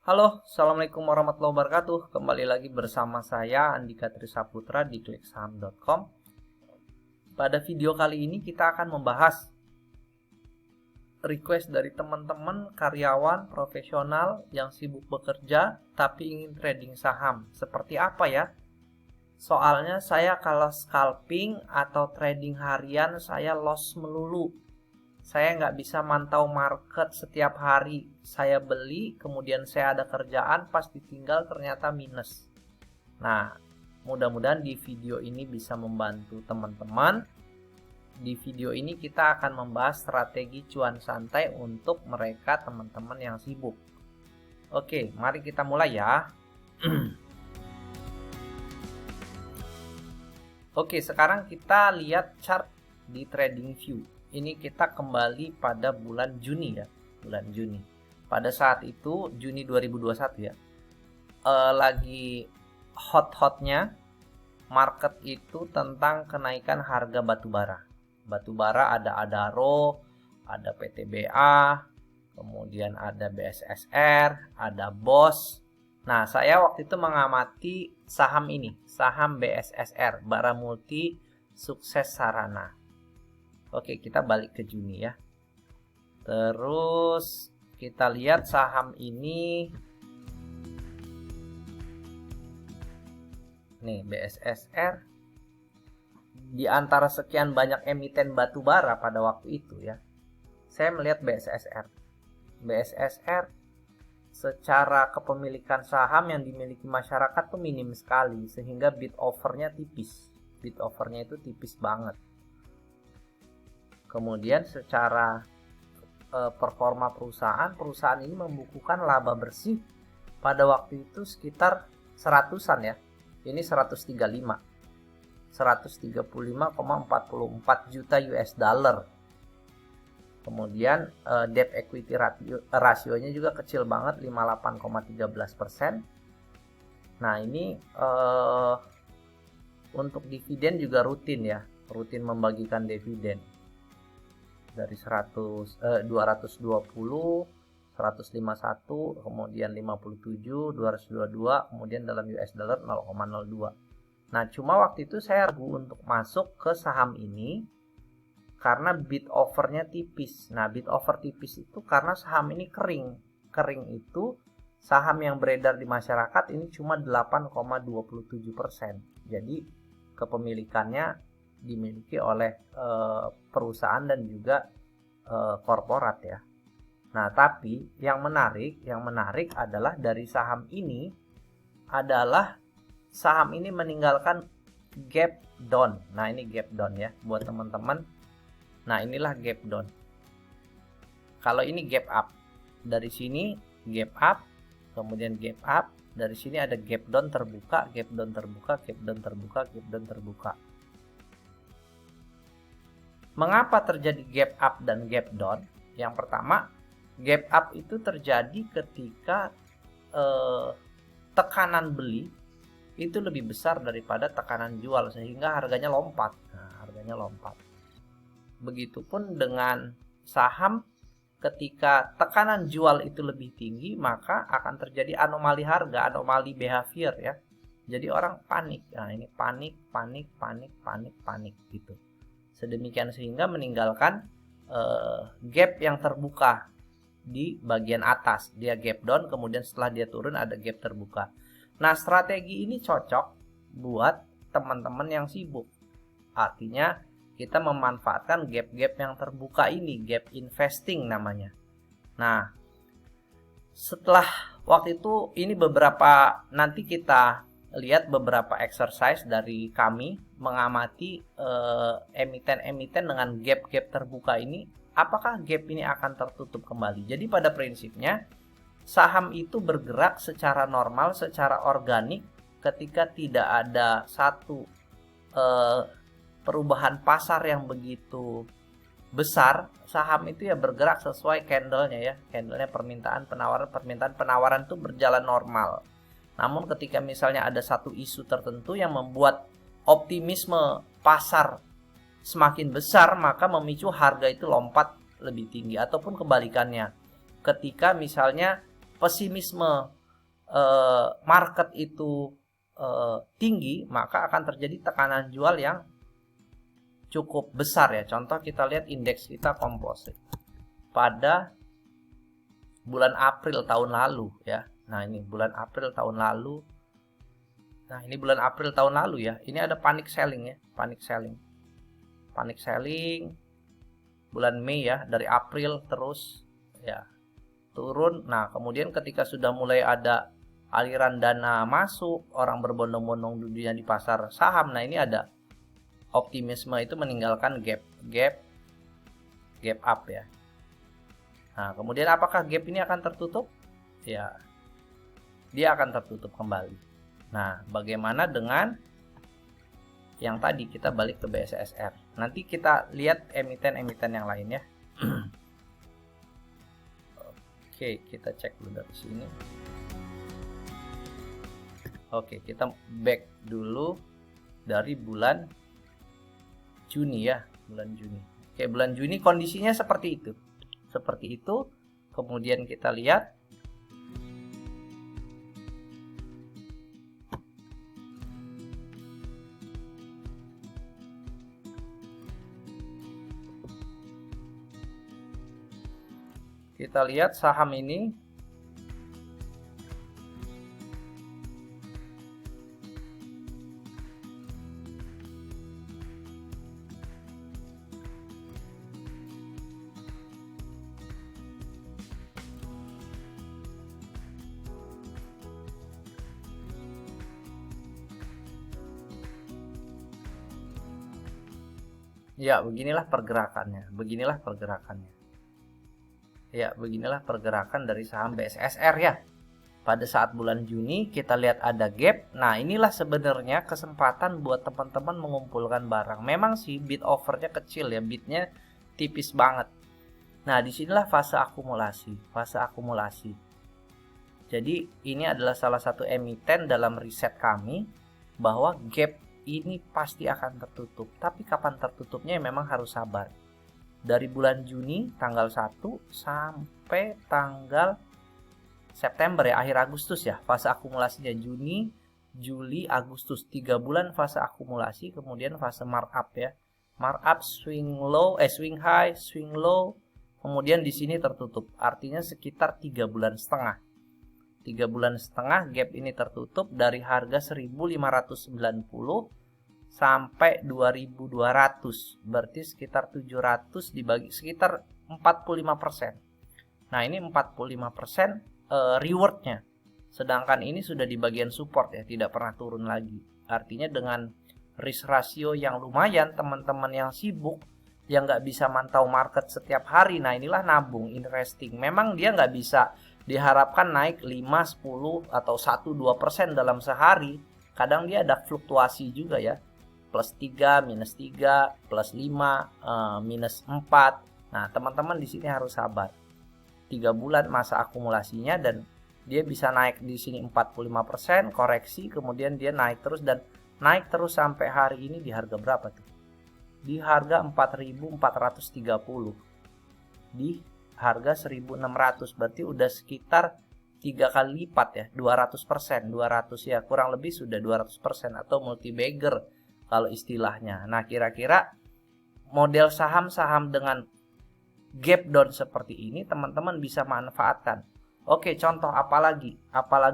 Halo, Assalamualaikum warahmatullahi wabarakatuh. Kembali lagi bersama saya Andika Trisaputra di kliksaham.com. Pada video kali ini kita akan membahas request dari teman-teman karyawan profesional yang sibuk bekerja tapi ingin trading saham. Seperti apa ya? Soalnya saya kalau scalping atau trading harian saya loss melulu. Saya nggak bisa mantau market setiap hari. Saya beli, kemudian saya ada kerjaan, pas ditinggal ternyata minus. Nah, mudah-mudahan di video ini bisa membantu teman-teman. Di video ini kita akan membahas strategi cuan santai untuk mereka teman-teman yang sibuk. Oke, mari kita mulai ya. Oke, sekarang kita lihat chart di TradingView. Ini kita kembali pada bulan Juni ya, bulan Juni. Pada saat itu Juni 2021 ya, lagi hot-hotnya market itu tentang kenaikan harga batubara. Batubara ada Adaro, ada PTBA, kemudian ada BSSR, ada BOS. Nah, saya waktu itu mengamati saham ini, saham BSSR, Bara Multi Sukses Sarana. Oke, kita balik ke Juni ya. Terus kita lihat saham ini. Nih, BSSR. Di antara sekian banyak emiten batubara pada waktu itu ya, saya melihat BSSR. BSSR secara kepemilikan saham yang dimiliki masyarakat tuh minim sekali, sehingga bid offernya tipis. Bid offernya itu tipis banget. Kemudian secara performa perusahaan ini membukukan laba bersih pada waktu itu sekitar 100-an ya. Ini 135,44 juta US dollar. Kemudian debt equity rasionya juga kecil banget, 58,13%. Nah, ini untuk dividen juga rutin ya, rutin membagikan dividen. Dari 220, 151, kemudian 57, 222, kemudian dalam US dollar 0,02. Nah, cuma waktu itu saya ragu untuk masuk ke saham ini karena bid offernya tipis. Nah, bid offer tipis itu karena saham ini kering. Kering itu saham yang beredar di masyarakat ini cuma 8,27%. Jadi kepemilikannya dimiliki oleh perusahaan dan juga korporat ya. Nah, tapi yang menarik adalah dari saham ini adalah saham ini meninggalkan gap down. Nah, ini gap down ya buat teman-teman. Nah, inilah gap down. Kalau ini gap up. Dari sini gap up, kemudian gap up, dari sini ada gap down terbuka, gap down terbuka, gap down terbuka, gap down terbuka. Mengapa terjadi gap up dan gap down? Yang pertama, gap up itu terjadi ketika tekanan beli itu lebih besar daripada tekanan jual, sehingga harganya lompat. Nah, harganya lompat. Begitupun dengan saham, ketika tekanan jual itu lebih tinggi, maka akan terjadi anomali harga, anomali behavior ya. Jadi orang panik. Nah, ini panik gitu. Sedemikian sehingga meninggalkan gap yang terbuka di bagian atas. Dia gap down, kemudian setelah dia turun ada gap terbuka. Nah, strategi ini cocok buat teman-teman yang sibuk. Artinya kita memanfaatkan gap-gap yang terbuka ini, gap investing namanya. Nah, setelah waktu itu ini beberapa, nanti kita lihat beberapa exercise dari kami mengamati emiten-emiten dengan gap-gap terbuka ini, apakah gap ini akan tertutup kembali. Jadi pada prinsipnya saham itu bergerak secara normal, secara organik ketika tidak ada satu perubahan pasar yang begitu besar. Saham itu ya bergerak sesuai candlenya ya, candlenya permintaan penawaran itu berjalan normal. Namun ketika misalnya ada satu isu tertentu yang membuat optimisme pasar semakin besar, maka memicu harga itu lompat lebih tinggi. Ataupun kebalikannya, ketika misalnya pesimisme market itu tinggi, maka akan terjadi tekanan jual yang cukup besar ya. Contoh kita lihat indeks kita komposit pada bulan April tahun lalu ya. Nah, ini bulan April tahun lalu. Nah, ini bulan April tahun lalu ya. Ini ada panic selling ya, panic selling. Panic selling bulan Mei ya, dari April terus ya turun. Nah, kemudian ketika sudah mulai ada aliran dana masuk, orang berbondong-bondong dunia di pasar saham. Nah, ini ada optimisme itu meninggalkan gap up ya. Nah, kemudian apakah gap ini akan tertutup? Ya, dia akan tertutup kembali. Nah, bagaimana dengan yang tadi? Kita balik ke BSSR. Nanti kita lihat emiten-emiten yang lain ya. Oke, kita cek dulu dari sini. Oke, kita back dulu dari bulan Juni ya, bulan Juni. Oke, bulan Juni kondisinya seperti itu. Seperti itu. Kemudian kita lihat saham ini ya, beginilah pergerakannya. Ya, beginilah pergerakan dari saham BSSR ya. Pada saat bulan Juni kita lihat ada gap. Nah, inilah sebenarnya kesempatan buat teman-teman mengumpulkan barang. Memang sih bid overnya kecil ya, bidnya tipis banget. Nah, disinilah fase akumulasi. Jadi ini adalah salah satu emiten dalam riset kami bahwa gap ini pasti akan tertutup. Tapi kapan tertutupnya memang harus sabar. Dari bulan Juni tanggal 1 sampai tanggal September ya, akhir Agustus ya, fase akumulasinya Juni, Juli, Agustus, 3 bulan fase akumulasi, kemudian fase markup ya. Markup swing high, swing low, kemudian di sini tertutup. Artinya sekitar 3 bulan setengah. 3 bulan setengah gap ini tertutup dari harga 1.590 sampai 2.200, berarti sekitar 700 dibagi sekitar 45%. Nah, ini 45% rewardnya. Sedangkan ini sudah di bagian support ya, tidak pernah turun lagi. Artinya dengan risk ratio yang lumayan, teman-teman yang sibuk, yang nggak bisa mantau market setiap hari, nah inilah nabung, investing. Memang dia nggak bisa diharapkan naik 5, 10, atau 1-2% dalam sehari. Kadang dia ada fluktuasi juga ya. Plus 3, minus 3, plus 5, minus 4. Nah, teman-teman di sini harus sabar. 3 bulan masa akumulasinya dan dia bisa naik di sini 45%, koreksi, kemudian dia naik terus dan naik terus sampai hari ini di harga berapa tuh? Di harga 4.430. Di harga 1.600, berarti udah sekitar 3 kali lipat ya, 200%, 200 ya, kurang lebih sudah 200% atau multi bagger kalau istilahnya. Nah, kira-kira model saham-saham dengan gap down seperti ini teman-teman bisa manfaatkan. Oke, contoh apalagi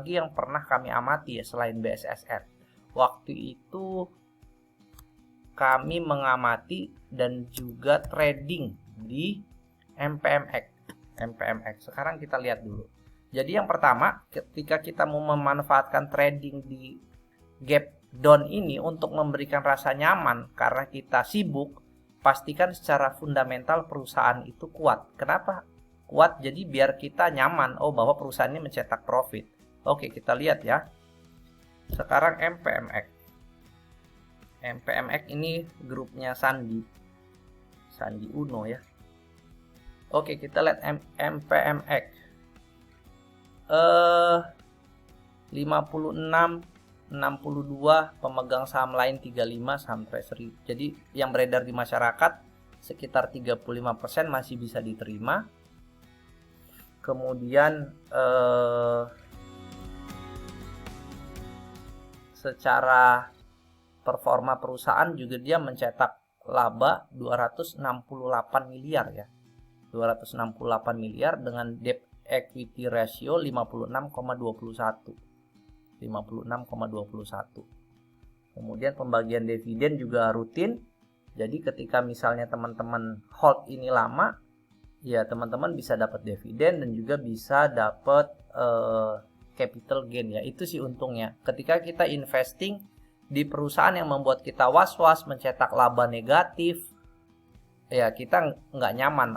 yang pernah kami amati ya selain BSSR. Waktu itu kami mengamati dan juga trading di MPMX. Sekarang kita lihat dulu. Jadi yang pertama, ketika kita mau memanfaatkan trading di gap down ini untuk memberikan rasa nyaman karena kita sibuk, pastikan secara fundamental perusahaan itu kuat. Kenapa kuat? Jadi biar kita nyaman, bahwa perusahaan ini mencetak profit. Oke, kita lihat ya. Sekarang MPMX ini grupnya Sandi Uno ya. Oke, kita lihat MPMX 56, 62, pemegang saham lain 35, saham treasury. Jadi yang beredar di masyarakat sekitar 35% masih bisa diterima. Kemudian secara performa perusahaan juga dia mencetak laba 268 miliar ya. 268 miliar dengan debt equity ratio 56,21. 56,21. Kemudian pembagian dividen juga rutin. Jadi ketika misalnya teman-teman hold ini lama, ya teman-teman bisa dapat dividen dan juga bisa dapat capital gain ya. Itu sih untungnya. Ketika kita investing di perusahaan yang membuat kita was-was, mencetak laba negatif, ya kita nggak nyaman.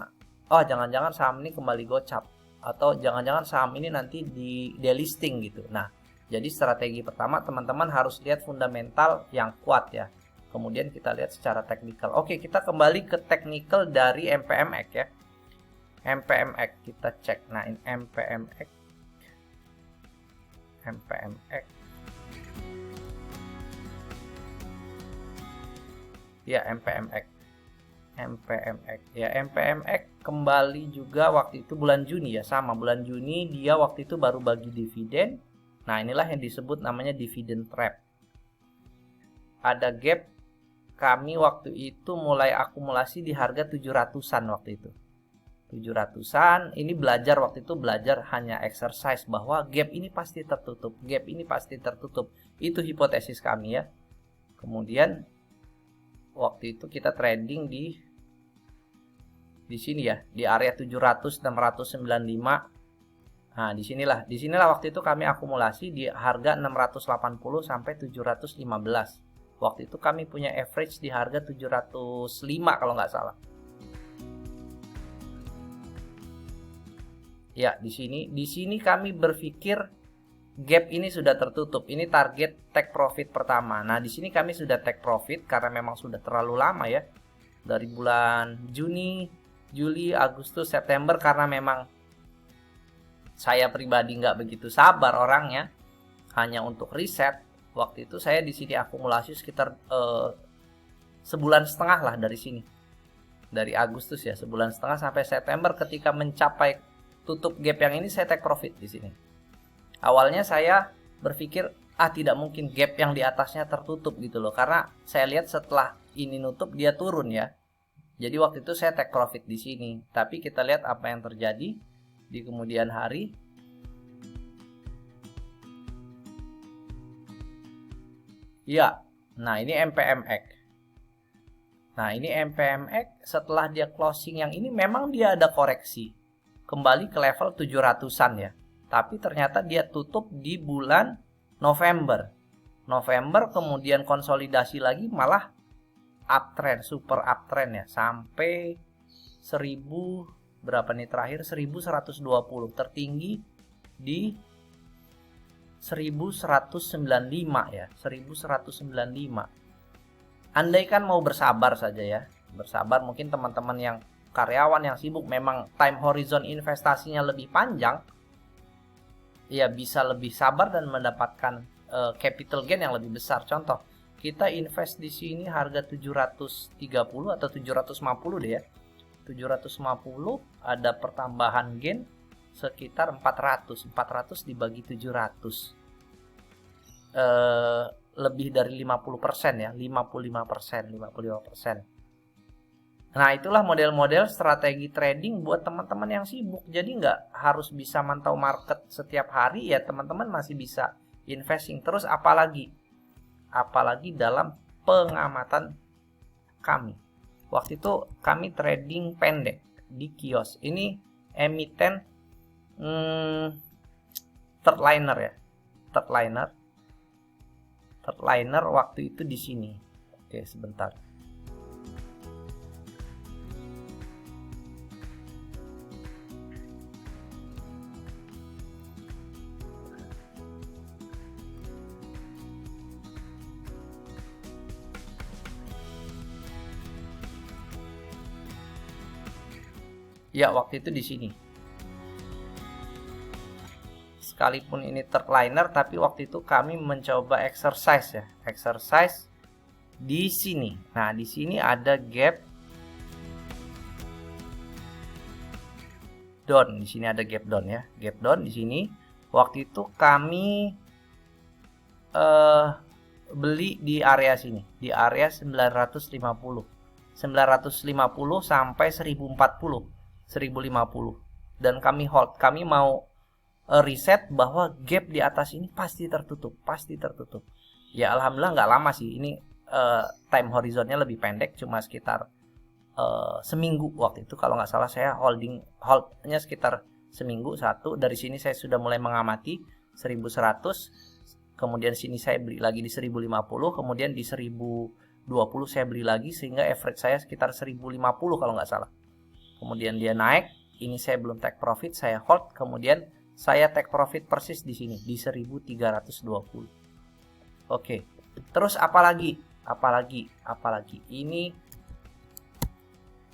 Oh, jangan-jangan saham ini kembali gocap, atau jangan-jangan saham ini nanti di delisting gitu. Nah, jadi strategi pertama teman-teman harus lihat fundamental yang kuat ya. Kemudian kita lihat secara teknikal. Oke, kita kembali ke teknikal dari MPMX ya. MPMX kita cek. Nah, ini MPMX. Ya, MPMX. Ya, MPMX kembali juga waktu itu bulan Juni ya, sama bulan Juni dia waktu itu baru bagi dividen. Nah, inilah yang disebut namanya dividend trap. Ada gap, kami waktu itu mulai akumulasi di harga 700-an waktu itu. 700-an, ini waktu itu belajar hanya exercise bahwa gap ini pasti tertutup, gap ini pasti tertutup. Itu hipotesis kami ya. Kemudian waktu itu kita trading di sini ya, di area 700 695. Nah, disinilah waktu itu kami akumulasi di harga 680 sampai 715. Waktu itu kami punya average di harga 705 kalau nggak salah. Ya, di sini kami berpikir gap ini sudah tertutup. Ini target take profit pertama. Nah, di sini kami sudah take profit karena memang sudah terlalu lama ya. Dari bulan Juni, Juli, Agustus, September, karena memang saya pribadi nggak begitu sabar orangnya, hanya untuk riset. Waktu itu saya di sini akumulasi sekitar sebulan setengah lah dari sini. Dari Agustus ya, sebulan setengah sampai September. Ketika mencapai tutup gap yang ini, saya take profit di sini. Awalnya saya berpikir tidak mungkin gap yang di atasnya tertutup gitu loh, karena saya lihat setelah ini nutup dia turun ya. Jadi waktu itu saya take profit di sini. Tapi kita lihat apa yang terjadi di kemudian hari. Ya, nah ini MPMX. Nah, ini MPMX setelah dia closing yang ini memang dia ada koreksi. Kembali ke level 700-an ya. Tapi ternyata dia tutup di bulan November. Kemudian konsolidasi lagi malah uptrend, super uptrend ya. Sampai 1000 berapa nih terakhir? 1120. Tertinggi di 1195 ya. 1195. Andaikan mau bersabar saja ya. Bersabar, mungkin teman-teman yang karyawan yang sibuk memang time horizon investasinya lebih panjang, ya bisa lebih sabar dan mendapatkan capital gain yang lebih besar. Contoh, kita invest di sini harga 730 atau 750 deh ya. 750 ada pertambahan gain sekitar 400 dibagi 700. Lebih dari 50% ya, 55%. Nah, itulah model-model strategi trading buat teman-teman yang sibuk. Jadi nggak harus bisa mantau market setiap hari ya, teman-teman masih bisa investing terus, apalagi dalam pengamatan kami. Waktu itu kami trading pendek di kios. Ini emiten third liner ya. Third liner waktu itu di sini. Oke, sebentar. Ya, waktu itu di sini. Sekalipun ini third liner, tapi waktu itu kami mencoba exercise ya. Exercise di sini. Nah, di sini ada gap down. Di sini ada gap down ya, gap down di sini. Waktu itu kami beli di area sini, di area 950 sampai 1040, 1050, dan kami hold. Kami mau riset bahwa gap di atas ini pasti tertutup, ya. Alhamdulillah nggak lama sih ini, time horizonnya lebih pendek, cuma sekitar seminggu waktu itu kalau nggak salah. Saya holdnya sekitar seminggu satu. Dari sini saya sudah mulai mengamati 1100, kemudian sini saya beli lagi di 1050, kemudian di 1020 saya beli lagi, sehingga average saya sekitar 1050 kalau nggak salah. Kemudian dia naik, ini saya belum take profit, saya hold, kemudian saya take profit persis di sini di 1320. Oke. Terus apalagi ini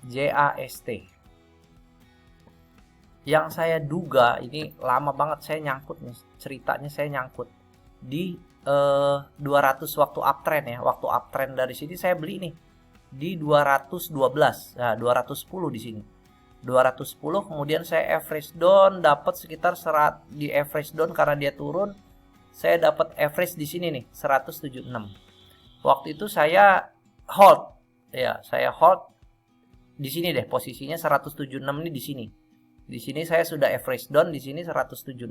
JAST. Yang saya duga ini lama banget saya nyangkut nih, ceritanya saya nyangkut di 200 waktu uptrend ya. Waktu uptrend dari sini saya beli nih di 212. Nah, 210 di sini. 210, kemudian saya average down dapat sekitar di average down karena dia turun, saya dapat average di sini nih 176. Waktu itu saya hold ya, saya hold di sini deh, posisinya 176 ini di sini. Di sini saya sudah average down di sini 176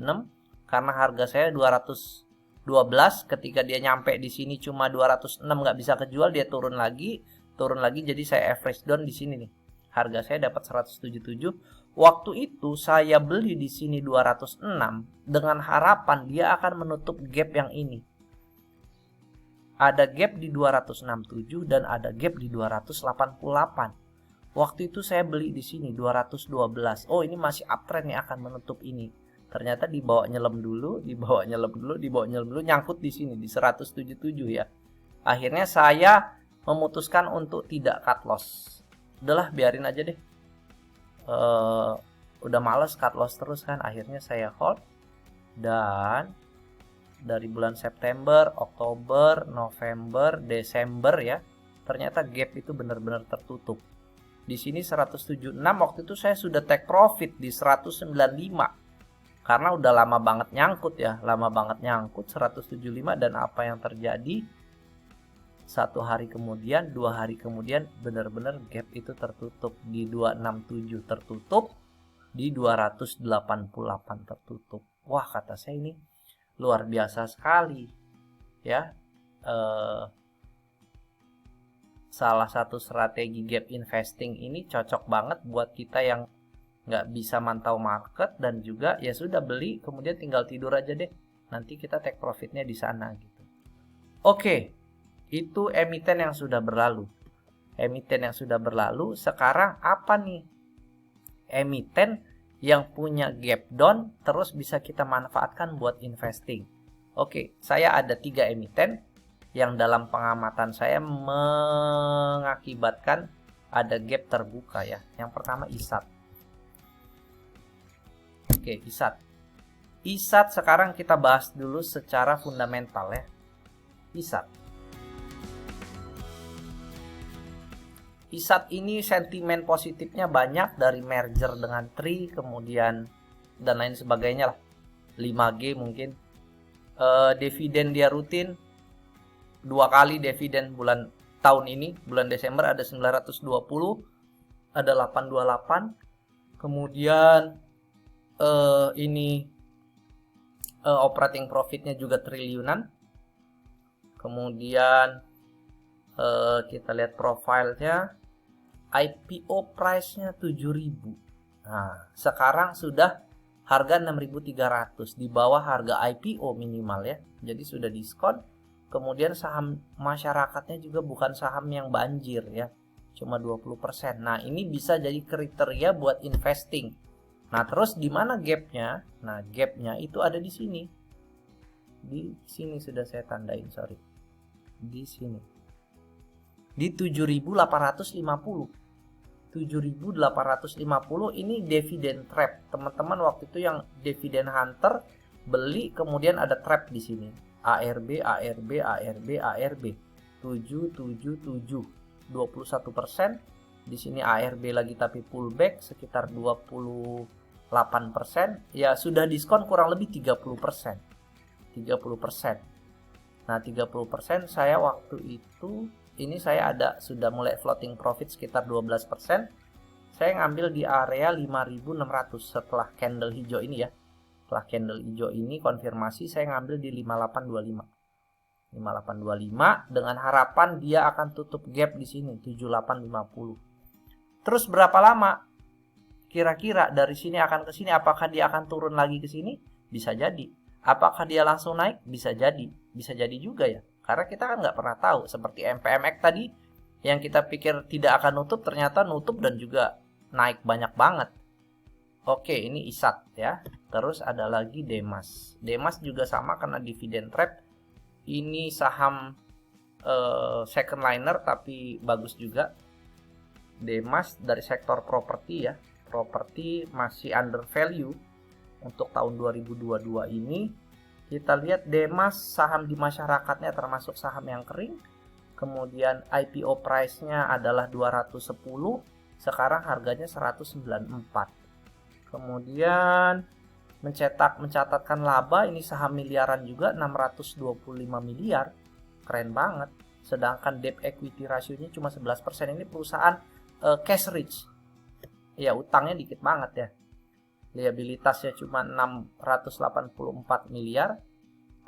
karena harga saya 212. Ketika dia nyampe di sini cuma 206, nggak bisa kejual, dia turun lagi, jadi saya average down di sini nih. Harga saya dapat 177. Waktu itu saya beli di sini 206 dengan harapan dia akan menutup gap yang ini. Ada gap di 267 dan ada gap di 288. Waktu itu saya beli di sini 212. Oh, ini masih uptrend nih, akan menutup ini. Ternyata dibawa nyelam dulu, nyangkut di sini di 177 ya. Akhirnya saya memutuskan untuk tidak cut loss. Udahlah, biarin aja deh. Udah males cut loss terus kan. Akhirnya saya hold, dan dari bulan September, Oktober, November, Desember ya, ternyata gap itu benar-benar tertutup. Di sini 176, waktu itu saya sudah take profit di 195 karena udah lama banget nyangkut ya, 175. Dan apa yang terjadi? 1 hari kemudian, 2 hari kemudian, benar-benar gap itu tertutup di 267, tertutup di 288, tertutup. Wah, kata saya ini luar biasa sekali ya. Salah satu strategi gap investing ini cocok banget buat kita yang nggak bisa mantau market, dan juga ya sudah beli kemudian tinggal tidur aja deh, nanti kita take profitnya di sana gitu. Oke, itu emiten yang sudah berlalu. Sekarang apa nih emiten yang punya gap down terus bisa kita manfaatkan buat investing? Oke, saya ada 3 emiten yang dalam pengamatan saya mengakibatkan ada gap terbuka ya. Yang pertama ISAT. Oke, ISAT sekarang kita bahas dulu secara fundamental ya. ISAT ini sentimen positifnya banyak, dari merger dengan Tri, kemudian dan lain sebagainya lah. 5G mungkin. Dividen dia rutin 2 kali dividen tahun ini, bulan Desember ada 920, ada 828. Kemudian ini operating profitnya juga triliunan. Kemudian kita lihat profilnya, IPO price-nya 7.000. Nah, sekarang sudah harga 6.300, di bawah harga IPO minimal ya. Jadi sudah diskon. Kemudian saham masyarakatnya juga bukan saham yang banjir ya, cuma 20%. Nah, ini bisa jadi kriteria buat investing. Nah, terus di mana gapnya? Nah, gapnya itu ada di sini. Di sini sudah saya tandain, sorry. Di sini. Di 7.850. 7.850 ini dividen trap. Teman-teman waktu itu yang dividen hunter beli, kemudian ada trap di sini. ARB 777 21%. Di sini ARB lagi tapi pullback sekitar 28 8%, ya sudah diskon kurang lebih 30%. 30%. Nah, 30% saya waktu itu ini saya sudah mulai floating profit sekitar 12%. Saya ngambil di area 5.600 setelah candle hijau ini ya. Setelah candle hijau ini konfirmasi saya ngambil di 5825. 5825 dengan harapan dia akan tutup gap di sini 7850. Terus berapa lama? Kira-kira dari sini akan ke sini, apakah dia akan turun lagi ke sini? Bisa jadi. Apakah dia langsung naik? Bisa jadi. Bisa jadi juga ya. Karena kita kan nggak pernah tahu. Seperti MPMX tadi, yang kita pikir tidak akan nutup, ternyata nutup dan juga naik banyak banget. Oke, ini ISAT ya. Terus ada lagi Demas. Demas juga sama karena dividen trap. Ini saham second liner tapi bagus juga. Demas dari sektor properti ya. Properti masih under value untuk tahun 2022 ini. Kita lihat Demas saham di masyarakatnya termasuk saham yang kering. Kemudian IPO price-nya adalah 210, sekarang harganya 194. Kemudian mencatatkan laba, ini saham miliaran juga 625 miliar. Keren banget. Sedangkan debt equity ratio-nya cuma 11%. Ini perusahaan cash rich. Ya, utangnya dikit banget ya. Liabilitasnya cuma 684 miliar,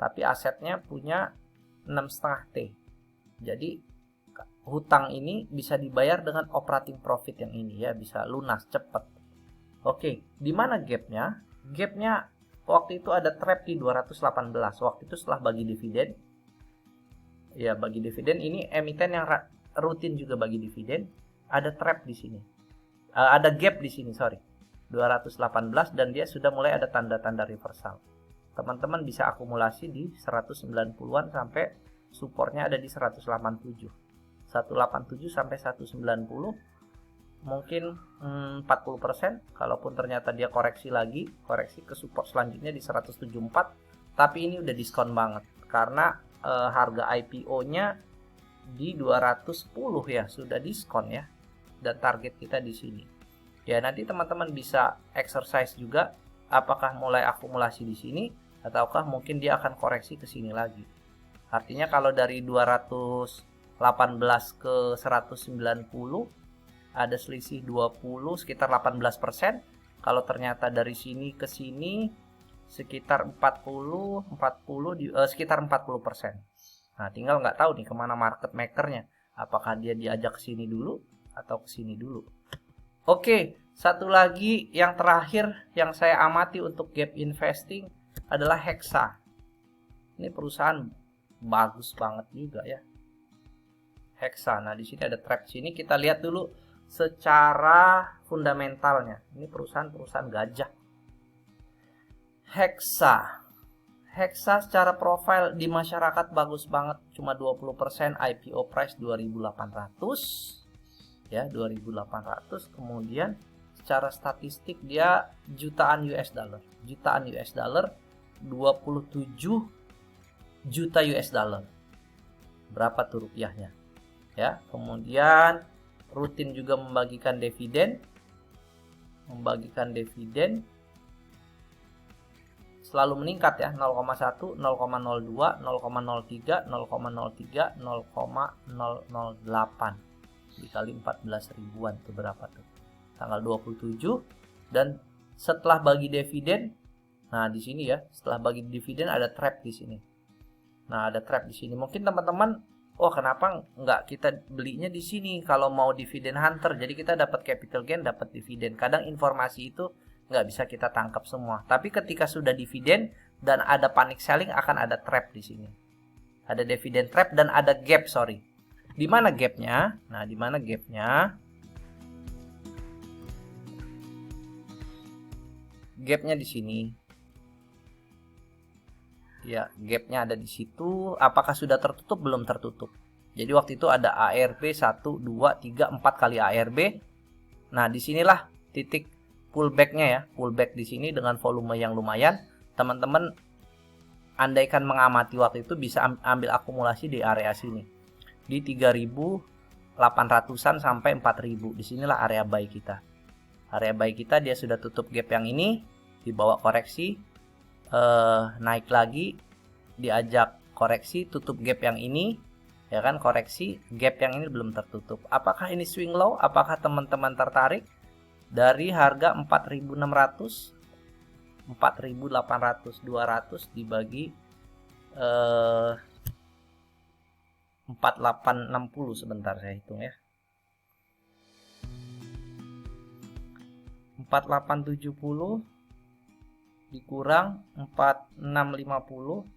tapi asetnya punya 6,5 T. Jadi hutang ini bisa dibayar dengan operating profit yang ini ya, bisa lunas cepat. Oke, di mana gapnya? Gapnya waktu itu ada trap di 218. Waktu itu setelah bagi dividen. Ya, bagi dividen ini emiten yang rutin juga bagi dividen. Ada trap di sini. Ada gap di sini, sorry. 218 dan dia sudah mulai ada tanda-tanda reversal. Teman-teman bisa akumulasi di 190-an sampai supportnya ada di 187. 187 sampai 190 mungkin 40%. Kalaupun ternyata dia koreksi lagi, koreksi ke support selanjutnya di 174. Tapi ini udah diskon banget karena harga IPO-nya di 210 ya, sudah diskon ya. Dan target kita di sini. Ya, nanti teman-teman bisa exercise juga apakah mulai akumulasi di sini ataukah mungkin dia akan koreksi ke sini lagi. Artinya kalau dari 218 ke 190 ada selisih 20 sekitar 18%. Kalau ternyata dari sini ke sini sekitar 40 sekitar 40%. Nah, tinggal nggak tahu nih kemana market makernya. Apakah dia diajak ke sini dulu atau ke sini dulu. Oke, satu lagi yang terakhir yang saya amati untuk gap investing adalah Hexa. Ini perusahaan bagus banget juga ya. Hexa. Nah, di sini ada trap sini. Kita lihat dulu secara fundamentalnya. Ini perusahaan gajah. Hexa. Hexa secara profil di masyarakat bagus banget. Cuma 20%, IPO price 2.800. Ya, 2.800. Kemudian secara statistik dia jutaan US dollar. Jutaan US dollar 27 juta US dollar. Berapa tuh rupiahnya? Ya, kemudian rutin juga membagikan dividen. Selalu meningkat ya, 0,1, 0,02, 0,03, 0,03, 0,008. Dikali 14 ribuan itu berapa tuh? Tanggal 27. Dan setelah bagi dividen, nah di sini ya, setelah bagi dividen ada trap di sini. Nah, ada trap di sini. Mungkin teman-teman, oh kenapa nggak kita belinya di sini kalau mau dividen hunter? Jadi kita dapat capital gain, dapat dividen. Kadang informasi itu nggak bisa kita tangkap semua. Tapi ketika sudah dividen dan ada panic selling akan ada trap di sini. Ada dividen trap dan ada gap, sorry. Di mana gapnya? Nah, di mana gapnya? Gapnya di sini. Ya, gapnya ada di situ. Apakah sudah tertutup? Belum tertutup. Jadi waktu itu ada ARB 1, 2, 3, 4 kali ARB. Nah, disinilah titik pullback-nya ya. Pullback di sini dengan volume yang lumayan. Teman-teman, andaikan mengamati waktu itu bisa ambil akumulasi di area sini. Di 3.800-an sampai 4.000. Disinilah area buy kita. Area buy kita dia sudah tutup gap yang ini, dibawa koreksi, naik lagi, diajak koreksi, tutup gap yang ini, ya kan, koreksi, gap yang ini belum tertutup. Apakah ini swing low? Apakah teman-teman tertarik? Dari harga 4.600, 4.800, 200 dibagi 4860, sebentar saya hitung ya. 4870 dikurang 4650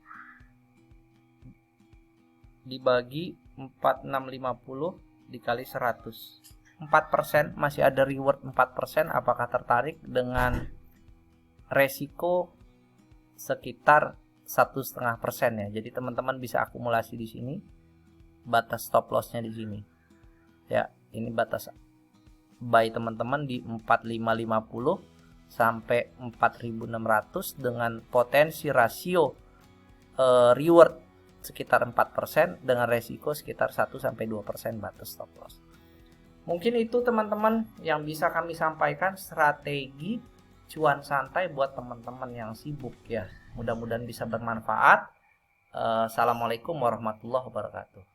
dibagi 4650 dikali 100, 4%, masih ada reward 4%. Apakah tertarik dengan resiko sekitar 1,5% ya? Jadi teman-teman bisa akumulasi di sini. Batas stop lossnya di sini ya, ini batas buy teman-teman di 4550 sampai 4600 dengan potensi rasio reward sekitar 4% dengan resiko sekitar 1-2% batas stop loss. Mungkin itu teman-teman yang bisa kami sampaikan strategi cuan santai buat teman-teman yang sibuk ya. Mudah-mudahan bisa bermanfaat. Assalamualaikum warahmatullahi wabarakatuh.